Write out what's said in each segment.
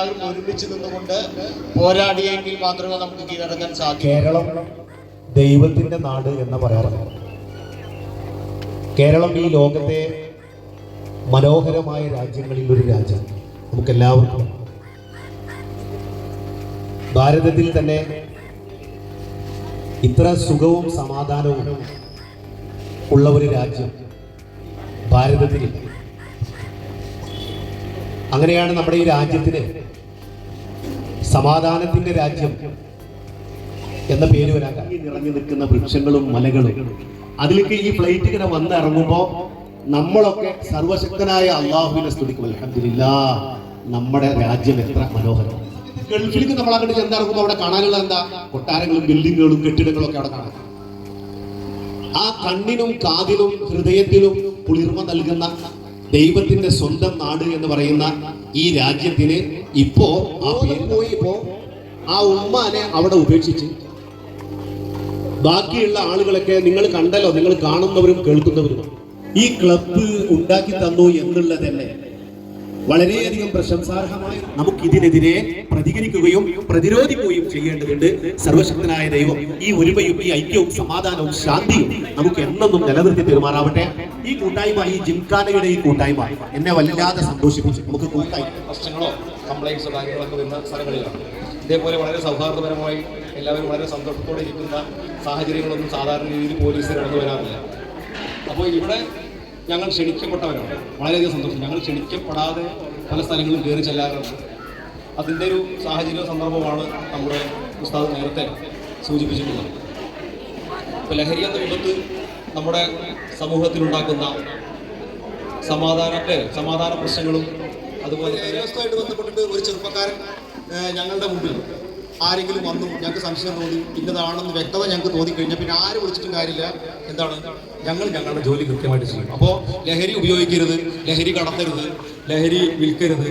ഒരുമിച്ച് നിന്നുകൊണ്ട് പോരാടിയെങ്കിൽ മാത്രമേ നമുക്ക് കീഴടക്കാൻ സാധിക്കൂ. കേരളം ദൈവത്തിന്റെ നാട് എന്ന് പറയാറുണ്ട്. കേരളം ഈ ലോകത്തെ മനോഹരമായ രാജ്യങ്ങളിൽ ഒരു രാജ്യം. നമുക്കെല്ലാവർക്കും ഭാരതത്തിൽ തന്നെ ഇത്ര സുഖവും സമാധാനവും ഉള്ള ഒരു രാജ്യം ഭാരതത്തിൽ. അങ്ങനെയാണ് നമ്മുടെ ഈ രാജ്യത്തിന് സമാധാനത്തിന്റെ രാജ്യം എന്ന പേര് വരാൻ നിറഞ്ഞു നിൽക്കുന്ന വൃക്ഷങ്ങളും മലകളും. അതിലേക്ക് ഈ ഫ്ലൈറ്റ് ഇങ്ങനെ വന്നിറങ്ങുമ്പോൾ നമ്മളൊക്കെ സർവശക്തനായ അള്ളാഹുവിനെ സ്തുതിക്കും. അൽഹംദുലില്ലാഹ്, നമ്മുടെ രാജ്യം എത്ര മനോഹരം. ഗൾഫിലേക്ക് നമ്മൾ അങ്ങോട്ട് ചെന്നിറങ്ങുമ്പോൾ അവിടെ കാണാനുള്ള എന്താ? കൊട്ടാരങ്ങളും ബിൽഡിങ്ങുകളും കെട്ടിടങ്ങളും ഒക്കെ അവിടെ കാണാം. ആ കണ്ണിനും കാതിനും ഹൃദയത്തിനും കുളിർമ നൽകുന്ന ദൈവത്തിന്റെ സ്വന്തം നാട് എന്ന് പറയുന്ന ഈ രാജ്യത്തിന് ഇപ്പോ ആ പേര് പോയിപ്പോ ആ ഉമ്മാനെ അവിടെ ഉപേക്ഷിച്ച് ബാക്കിയുള്ള ആളുകളൊക്കെ നിങ്ങൾ കണ്ടല്ലോ, നിങ്ങൾ കാണുന്നവരും കേൾക്കുന്നവരും ഈ ക്ലബ്ബ് ഉണ്ടാക്കി തന്നു എന്നുള്ളത് തന്നെ വളരെയധികം പ്രശംസാർഹമായി. നമുക്കിതിനെതിരെ പ്രതികരിക്കുകയും പ്രതിരോധിക്കുകയും ചെയ്യേണ്ടതുണ്ട്. സർവശക്തനായ ദൈവം ഈ ഒരുമയും ഈ ഐക്യവും സമാധാനവും ശാന്തിയും നമുക്ക് എന്നെന്നും നിലനിർത്തി പെരുമാറാവട്ടെ. ഈ കൂട്ടായ്മ, ഈ ജിംഖാനയുടെ ഈ കൂട്ടായ്മ എന്നെ വല്ലാതെ സന്തോഷിപ്പിച്ചു. നമുക്ക് കൂട്ടായി പ്രശ്നങ്ങളോ കംപ്ലൈൻസോ കാര്യങ്ങളൊക്കെ വരുന്ന സ്ഥലങ്ങളിലാണ്. ഇതേപോലെ വളരെ സൗഹാർദ്ദപരമായി എല്ലാവരും വളരെ സന്തോഷത്തോടെ ഇരിക്കുന്ന സാഹചര്യങ്ങളൊന്നും സാധാരണ രീതിയിൽ പോലീസ് കടന്നു വരാറില്ല. അപ്പോൾ ഇവിടെ ഞങ്ങൾ ക്ഷണിക്കപ്പെട്ടവരാണ്. വളരെയധികം സന്തോഷം. ഞങ്ങൾ ക്ഷണിക്കപ്പെടാതെ പല സ്ഥലങ്ങളും കയറി ചെല്ലാറുണ്ട്. അതിൻ്റെ ഒരു സാഹചര്യ സന്ദർഭമാണ് നമ്മുടെ ഉസ്താദ് നേരത്തെ സൂചിപ്പിച്ചിട്ടുള്ളത്. ഇപ്പോൾ ലഹരി എന്ന വിപത്ത് നമ്മുടെ സമൂഹത്തിലുണ്ടാക്കുന്ന സമാധാന പ്രശ്നങ്ങളും അതുപോലെ വ്യവസ്ഥയായിട്ട് ബന്ധപ്പെട്ടിട്ട് ഒരു ചെറുപ്പക്കാരൻ ഞങ്ങളുടെ മുമ്പിൽ ആരെങ്കിലും വന്നു ഞങ്ങൾക്ക് സംശയം തോന്നി, ഇന്നതാണെന്ന് വ്യക്തത ഞങ്ങൾക്ക് തോന്നിക്കഴിഞ്ഞാൽ പിന്നെ ആര് വിളിച്ചിട്ടും കാര്യമില്ല. എന്താണ്, ഞങ്ങളുടെ ജോലി കൃത്യമായിട്ട് ചെയ്യും. അപ്പോൾ ലഹരി ഉപയോഗിക്കരുത്, ലഹരി കടത്തരുത്, ലഹരി വിൽക്കരുത്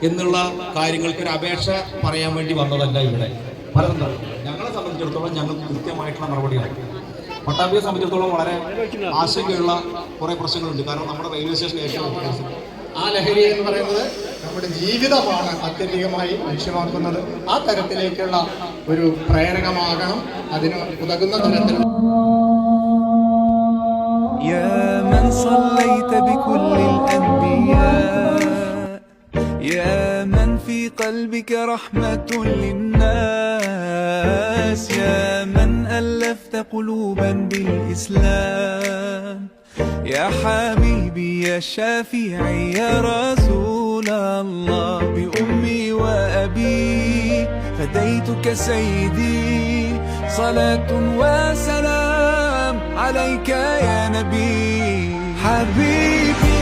എന്നുള്ള കാര്യങ്ങൾക്കൊരു അപേക്ഷ പറയാൻ വേണ്ടി വന്നതല്ല ഇവിടെ. പലതും ഞങ്ങളെ സംബന്ധിച്ചിടത്തോളം ഞങ്ങൾക്ക് കൃത്യമായിട്ടുള്ള നടപടിയാണ്. പട്ടാമ്പിയെ സംബന്ധിച്ചിടത്തോളം വളരെ ആശങ്കയുള്ള കുറേ പ്രശ്നങ്ങളുണ്ട്. കാരണം നമ്മുടെ റെയിൽവേ സ്റ്റേഷൻ ഏറ്റവും ആ ലഹരി എന്ന് പറയുന്നത് നമ്മുടെ ജീവിതമാണ് അത്യധികമായി ലക്ഷ്യമാക്കുന്നത്. ആ തരത്തിലേക്കുള്ള ഒരു പ്രേരകമാകണം, അതിന് ഉതകുന്ന തരത്തിൽ. يا من صليت بكل الأنبياء يا من في قلبك رحمة للناس يا من ألفت قلوبا بالإسلام يا حبيبي يا شافعي يا رسول الله بأمي وأبي فديتك سيدي صلاة وسلام عليك يا نبي حبيبي